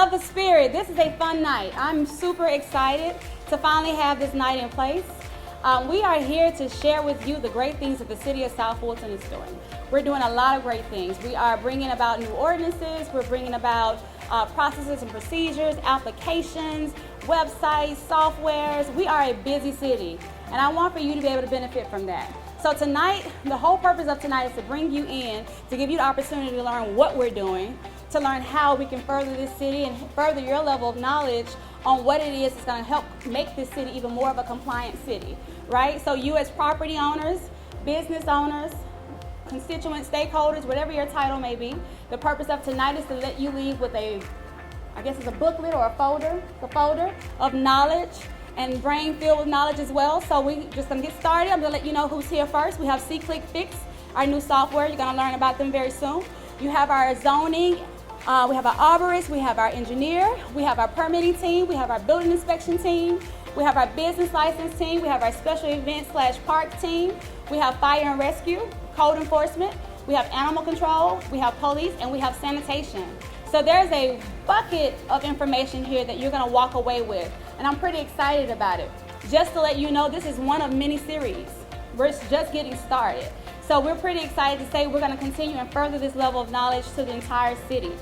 love the spirit. This is a fun night. I'm super excited to finally have this night in place. We are here to share with you the great things that the city of South Fulton is doing. We're doing a lot of great things. We are bringing about new ordinances. We're bringing about processes and procedures, applications, websites, softwares. We are a busy city, and I want for you to be able to benefit from that. So tonight, the whole purpose of tonight is to bring you in, to give you the opportunity to learn what we're doing, to learn how we can further this city and further your level of knowledge on what it is that's going to help make this city even more of a compliant city, right? So you as property owners, business owners, constituent stakeholders, whatever your title may be, the purpose of tonight is to let you leave with a booklet or a folder of knowledge and brain filled with knowledge as well. So we just gonna get started. I'm gonna let you know who's here first. We have C-Click Fix, our new software. You're gonna learn about them very soon. You have our zoning, we have our arborist, we have our engineer, we have our permitting team, we have our building inspection team, we have our business license team, we have our special event/park team, we have fire and rescue, code enforcement, we have animal control, we have police, and we have sanitation. So there's a bucket of information here that you're gonna walk away with, and I'm pretty excited about it. Just to let you know, this is one of many series. We're just getting started. So we're pretty excited to say we're gonna continue and further this level of knowledge to the entire city.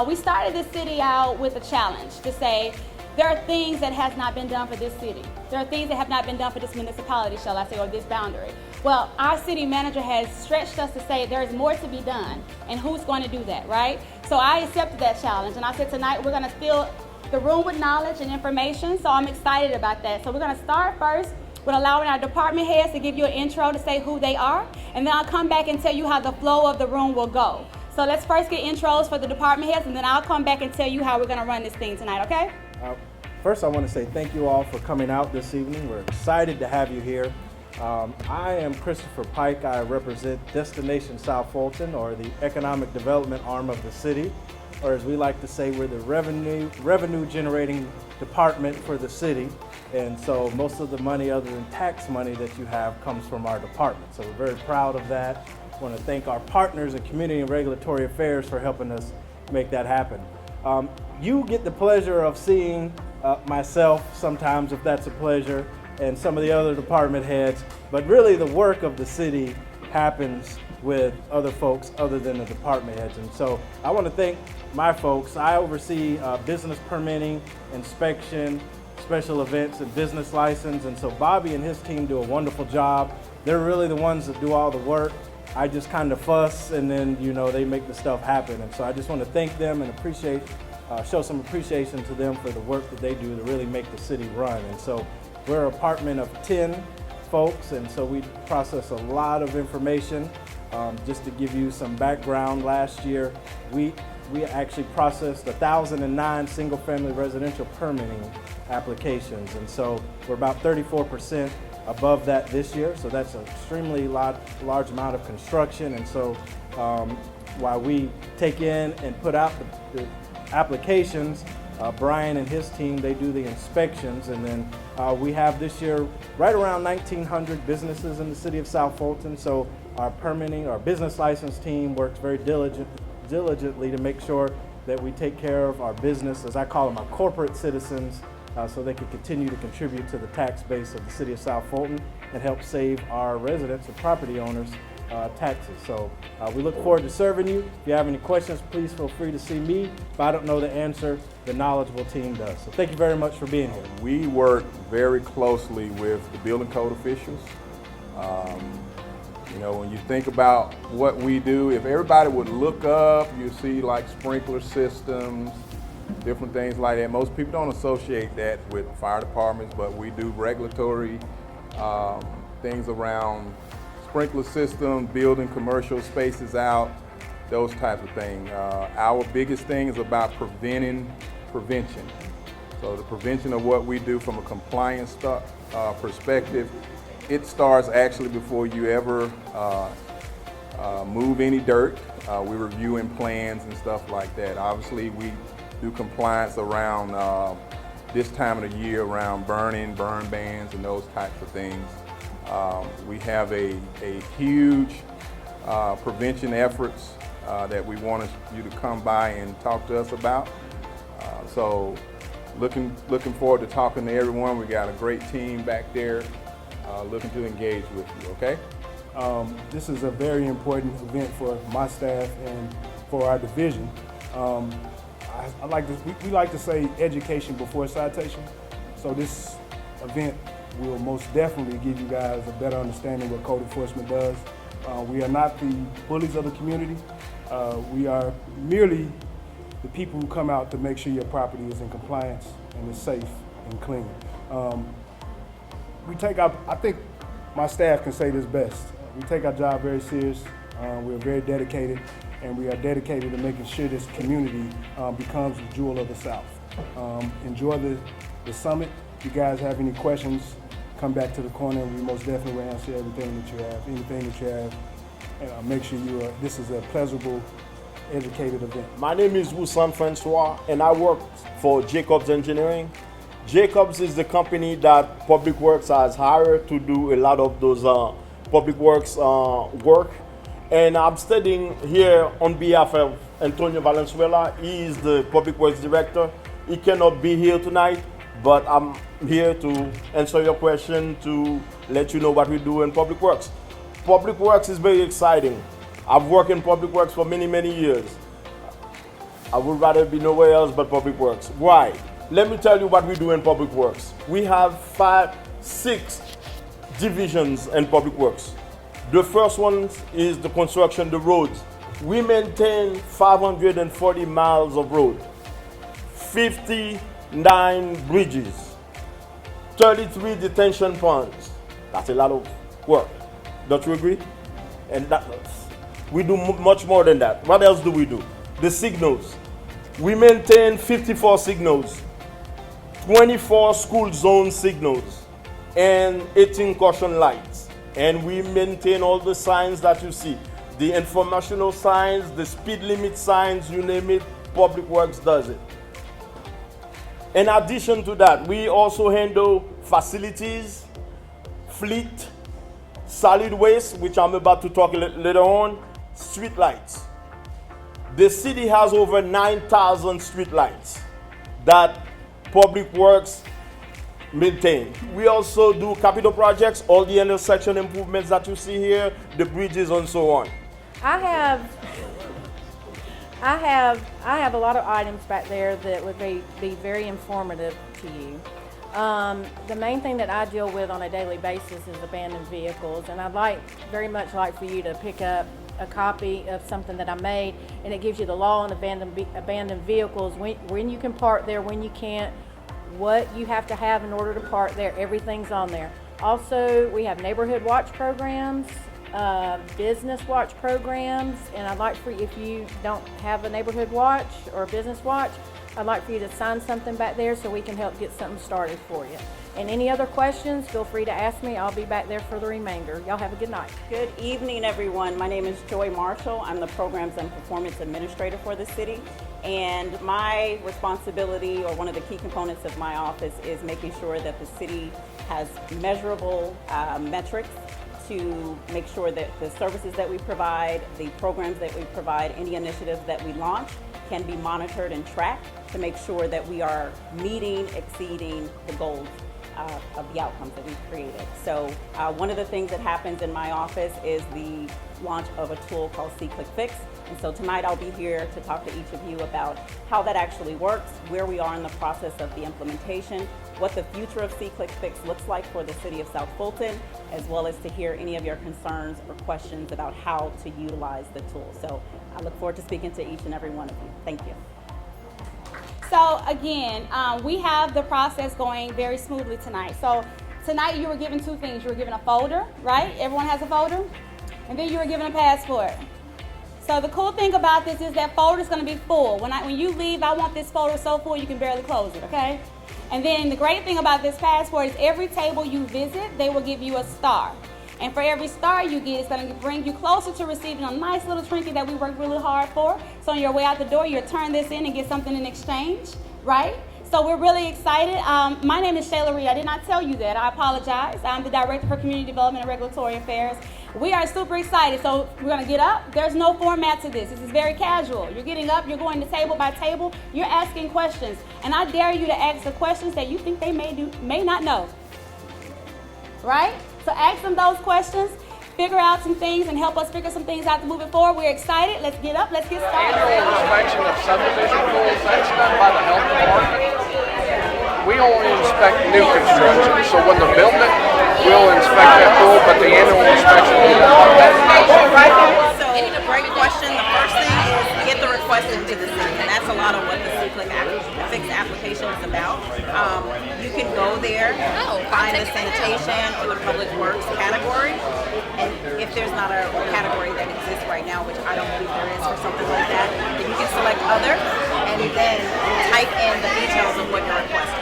We started this city out with a challenge to say, there are things that has not been done for this city. There are things that have not been done for this municipality, shall I say, or this boundary. Well, our city manager has stretched us to say there is more to be done, and who's going to do that, right? So I accepted that challenge, and I said tonight we're going to fill the room with knowledge and information, so I'm excited about that. So we're going to start first with allowing our department heads to give you an intro to say who they are, and then I'll come back and tell you how the flow of the room will go. So let's first get intros for the department heads, and then I'll come back and tell you how we're going to run this thing tonight, okay? First, I want to say thank you all for coming out this evening. We're excited to have you here. I am Christopher Pike. I represent Destination South Fulton, or the economic development arm of the city, or as we like to say, we're the revenue generating department for the city. And so most of the money other than tax money that you have comes from our department. So we're very proud of that. I want to thank our partners in Community and Regulatory Affairs for helping us make that happen. You get the pleasure of seeing myself sometimes, if that's a pleasure, and some of the other department heads, but really the work of the city happens with other folks other than the department heads. And so I want to thank my folks. I oversee business permitting, inspection, special events, and business license. And so Bobby and his team do a wonderful job. They're really the ones that do all the work. I just kind of fuss, and then, you know, they make the stuff happen. And so I just want to thank them and show some appreciation to them for the work that they do to really make the city run. And so we're a department of 10 folks, and so we process a lot of information. Just to give you some background, last year we actually processed 1,009 single-family residential permitting applications, and so we're about 34% above that this year. So that's an extremely large amount of construction. And so while we take in and put out the applications, Brian and his team, they do the inspections. And then we have this year right around 1,900 businesses in the city of South Fulton. So our business license team works very diligently to make sure that we take care of our business, as I call them, our corporate citizens, so they can continue to contribute to the tax base of the city of South Fulton and help save our residents and property owners taxes. So we look forward to serving you. If you have any questions, please feel free to see me. If I don't know the answer, the knowledgeable team does. So thank you very much for being here. We work very closely with the building code officials. You know, when you think about what we do, if everybody would look up, you see like sprinkler systems, different things like that. Most people don't associate that with fire departments, but we do regulatory things around sprinkler system, building commercial spaces out, those types of things. Our biggest thing is about prevention. So the prevention of what we do from a compliance perspective, it starts actually before you ever move any dirt. We're reviewing plans and stuff like that. Obviously, we do compliance around this time of the year around burn bans and those types of things. We have a huge prevention efforts that we want you to come by and talk to us about. So looking forward to talking to everyone. We got a great team back there looking to engage with you, okay? This is a very important event for my staff and for our division. I like to, we like to say education before citation. So this event will most definitely give you guys a better understanding what code enforcement does. We are not the bullies of the community. We are merely the people who come out to make sure your property is in compliance and is safe and clean. I think my staff can say this best. We take our job very serious. We're very dedicated, and we are dedicated to making sure this community becomes the jewel of the South. Enjoy the summit. If you guys have any questions, come back to the corner, and we most definitely will answer everything that you have, anything that you have. And make sure this is a pleasurable, educated event. My name is Wusan Francois, and I work for Jacobs Engineering. Jacobs is the company that Public Works has hired to do a lot of those Public Works work. And I'm studying here on behalf of Antonio Valenzuela. He is the Public Works Director. He cannot be here tonight, but I'm here to answer your question, to let you know what we do in Public Works. Public Works is very exciting. I've worked in Public Works for many, many years. I would rather be nowhere else but Public Works. Why? Let me tell you what we do in Public Works. We have 6 divisions in Public Works. The first one is the construction, the roads. We maintain 540 miles of road, 59 bridges, 33 detention ponds. That's a lot of work. Don't you agree? And we do much more than that. What else do we do? The signals. We maintain 54 signals, 24 school zone signals, and 18 caution lights. And we maintain all the signs that you see. The informational signs, the speed limit signs, you name it, Public Works does it. In addition to that, we also handle facilities, fleet, solid waste, which I'm about to talk later on, street lights. The city has over 9,000 street lights that Public Works maintain. We also do capital projects, all the intersection improvements that you see here, the bridges and so on. I have a lot of items back there that would be very informative to you. The main thing that I deal with on a daily basis is abandoned vehicles, and I'd very much like for you to pick up a copy of something that I made, and it gives you the law on abandoned vehicles, when you can park there, when you can't, what you have to have in order to park there. Everything's on there. Also, we have neighborhood watch programs, business watch programs, and I'd like for you, if you don't have a neighborhood watch or a business watch, I'd like for you to sign something back there so we can help get something started for you. And any other questions, feel free to ask me. I'll be back there for the remainder. Y'all have a good night. Good evening, everyone. My name is Joy Marshall. I'm the Programs and Performance Administrator for the city. And my responsibility, or one of the key components of my office, is making sure that the city has measurable metrics to make sure that the services that we provide, the programs that we provide, any initiatives that we launch can be monitored and tracked to make sure that we are meeting, exceeding the goals of the outcomes that we've created. So one of the things that happens in my office is the launch of a tool called SeeClickFix. And so tonight I'll be here to talk to each of you about how that actually works, where we are in the process of the implementation, what the future of SeeClickFix looks like for the city of South Fulton, as well as to hear any of your concerns or questions about how to utilize the tool. So I look forward to speaking to each and every one of you. Thank you. So again, we have the process going very smoothly tonight. So tonight you were given 2 things. You were given a folder, right? Everyone has a folder? And then you were given a passport. So the cool thing about this is that folder is going to be full. When you leave, I want this folder so full you can barely close it, okay? And then the great thing about this passport is every table you visit, they will give you a star. And for every star you get, it's going to bring you closer to receiving a nice little trinket that we worked really hard for. So on your way out the door, you'll turn this in and get something in exchange, right? So we're really excited. My name is Shayla Reed. I did not tell you that. I apologize. I'm the Director for Community Development and Regulatory Affairs. We are super excited. So we're going to get up. There's no format to this. This is very casual. You're getting up, you're going to table by table, you're asking questions. And I dare you to ask the questions that you think they may not know. Right? So ask them those questions, figure out some things, and help us figure some things out to move it forward. We're excited. Let's get up. Let's get started. Annual inspection of subdivision pools, that's done by the health department. We only inspect new construction, so when they're building it, we'll inspect that pool, but the annual inspection will be done by that. So, great question. The first thing is get the request into the city, and that's a lot of what the C-Click Fix application is about. You can go there, find the sanitation or the public works category, and if there's not a category that exists right now, which I don't believe there is for something like that, then you can select other, and then type in the details of what you're requesting.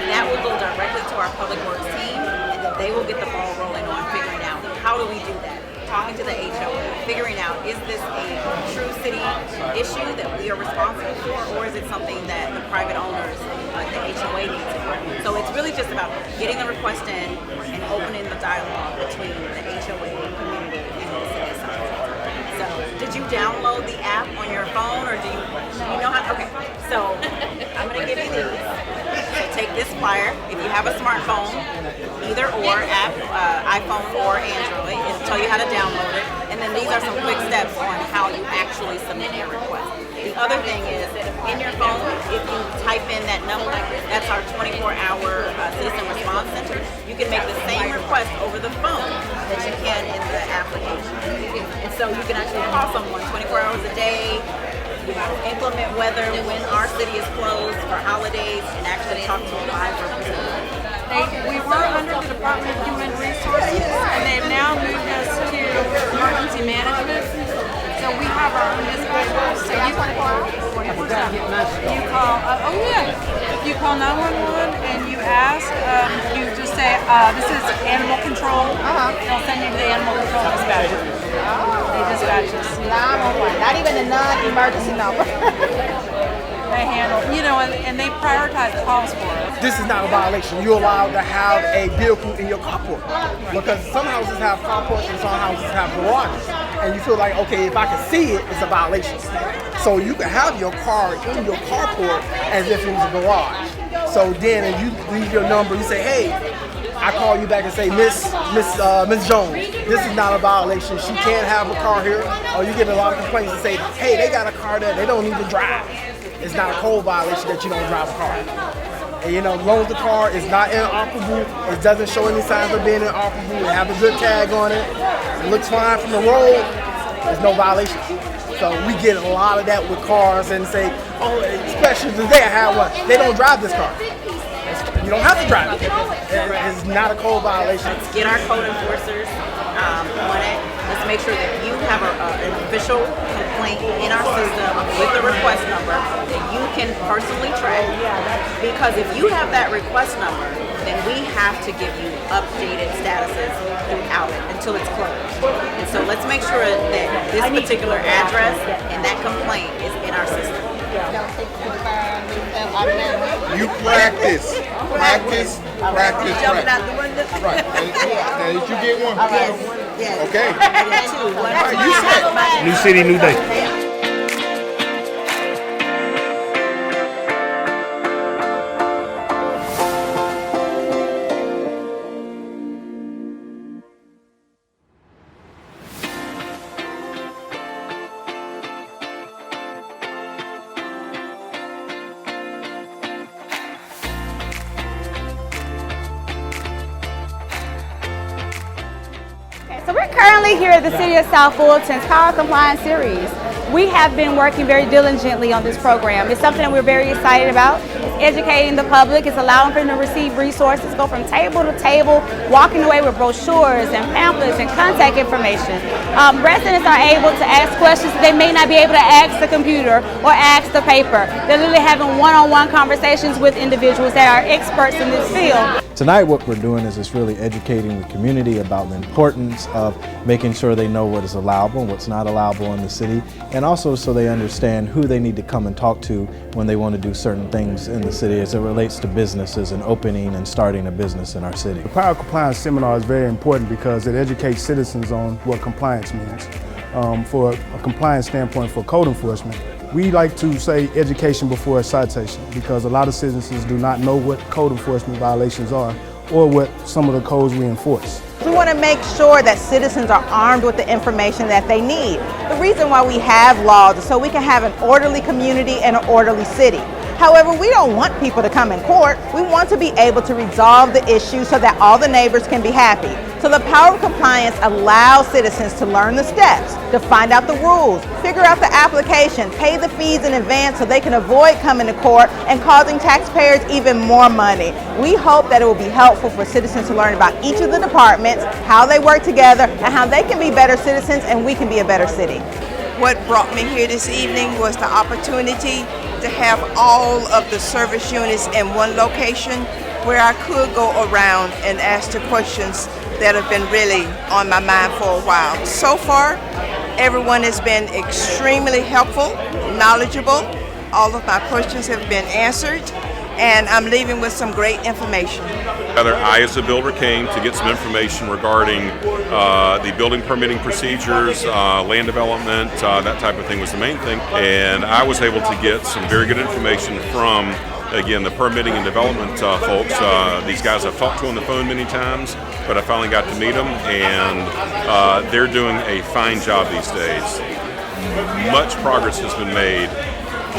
That will go directly to our public works team, and then they will get the ball rolling on figuring out how do we do that. Talking to the HOA, figuring out, is this a true city issue that we are responsible for, or is it something that the private owners, like the HOA, needs to do? So it's really just about getting the request in and opening the dialogue between the HOA community and the city of South Florida. So, did you download the app on your phone, or do you know how? Okay, so I'm going to give you these. So take this flyer. If you have a smartphone, either or app, iPhone or Android, it'll tell you how to download it. And then these are some quick steps on how you actually submit your request. The other thing is, in your phone, if you type in that number, that's our 24-hour citizen response center. You can make the same request over the phone that you can in the application. And so you can actually call someone 24 hours a day, implement weather when our city is closed for holidays, and actually talk to a live representative. We were under the Department of Human Resources, and they've now moved us to emergency management. So we have our own dispatchers. So you call, if you call 911 and you ask, you just say, this is animal control. They'll send you to the animal control dispatcher. They dispatch us. 911, not even a non-emergency number. They handle, and they prioritize calls for us. This is not a violation. You're allowed to have a vehicle in your carport, because some houses have carports and some houses have garages, and you feel like, okay, if I can see it, it's a violation. So you can have your car in your carport as if it was a garage. So then, if you leave your number, you say, hey, I call you back and say, Miss Jones, this is not a violation. She can't have a car here. Or you get a lot of complaints and say, hey, they got a car there, they don't even drive. It's not a code violation that you don't drive a car. And as long as the car is not inoperable, it doesn't show any signs of being inoperable, it have a good tag on it, it looks fine from the road, there's no violation. So we get a lot of that with cars and say, oh, especially today I have one, they don't drive this car. You don't have to drive it. It's not a code violation. Let's get our code enforcers on it. Let's make sure that you have an official complaint in our system with the request number that you can personally track. Because if you have that request number, then we have to give you updated statuses throughout it until it's closed. And so let's make sure that this particular address and that complaint is in our system. You practice. Jumping out the window. Right. Now, did you get one? Yes. Okay. All right, you set. New city, new day. So we're currently here at the City of South Fulton's Power Compliance Series. We have been working very diligently on this program. It's something that we're very excited about. It's educating the public. It's allowing them to receive resources, go from table to table, walking away with brochures and pamphlets and contact information. Residents are able to ask questions that they may not be able to ask the computer or ask the paper. They're literally having one-on-one conversations with individuals that are experts in this field. Tonight what we're doing is just really educating the community about the importance of making sure they know what is allowable and what's not allowable in the city, and also so they understand who they need to come and talk to when they want to do certain things in the city as it relates to businesses and opening and starting a business in our city. The Power of Compliance seminar is very important because it educates citizens on what compliance means. For a compliance standpoint for code enforcement, we like to say education before a citation because a lot of citizens do not know what code enforcement violations are or what some of the codes we enforce. We want to make sure that citizens are armed with the information that they need. The reason why we have laws is so we can have an orderly community and an orderly city. However, we don't want people to come in court. We want to be able to resolve the issue so that all the neighbors can be happy. So the Power of Compliance allows citizens to learn the steps, to find out the rules, figure out the application, pay the fees in advance so they can avoid coming to court and causing taxpayers even more money. We hope that it will be helpful for citizens to learn about each of the departments, how they work together, and how they can be better citizens and we can be a better city. What brought me here this evening was the opportunity to have all of the service units in one location where I could go around and ask the questions that have been really on my mind for a while. So far, everyone has been extremely helpful, knowledgeable. All of my questions have been answered, and I'm leaving with some great information. I, as a builder, came to get some information regarding the building permitting procedures, land development, that type of thing was the main thing. And I was able to get some very good information from, again, the permitting and development folks. These guys I've talked to on the phone many times, but I finally got to meet them, and they're doing a fine job these days. Much progress has been made,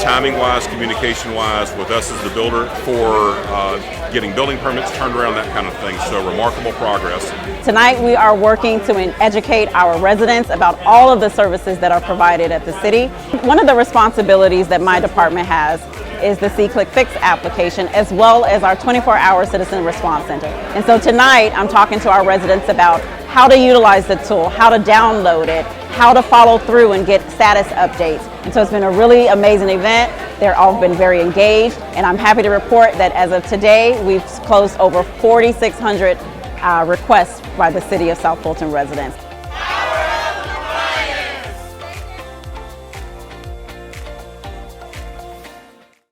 timing-wise, communication-wise, with us as the builder for getting building permits turned around, that kind of thing. So remarkable progress. Tonight we are working to educate our residents about all of the services that are provided at the city. One of the responsibilities that my department has is the C-Click-Fix application, as well as our 24-hour citizen response center. And so tonight I'm talking to our residents about how to utilize the tool, how to download it, how to follow through and get status updates. And so it's been a really amazing event. They're all been very engaged, and I'm happy to report that as of today, we've closed over 4,600 requests by the City of South Fulton residents.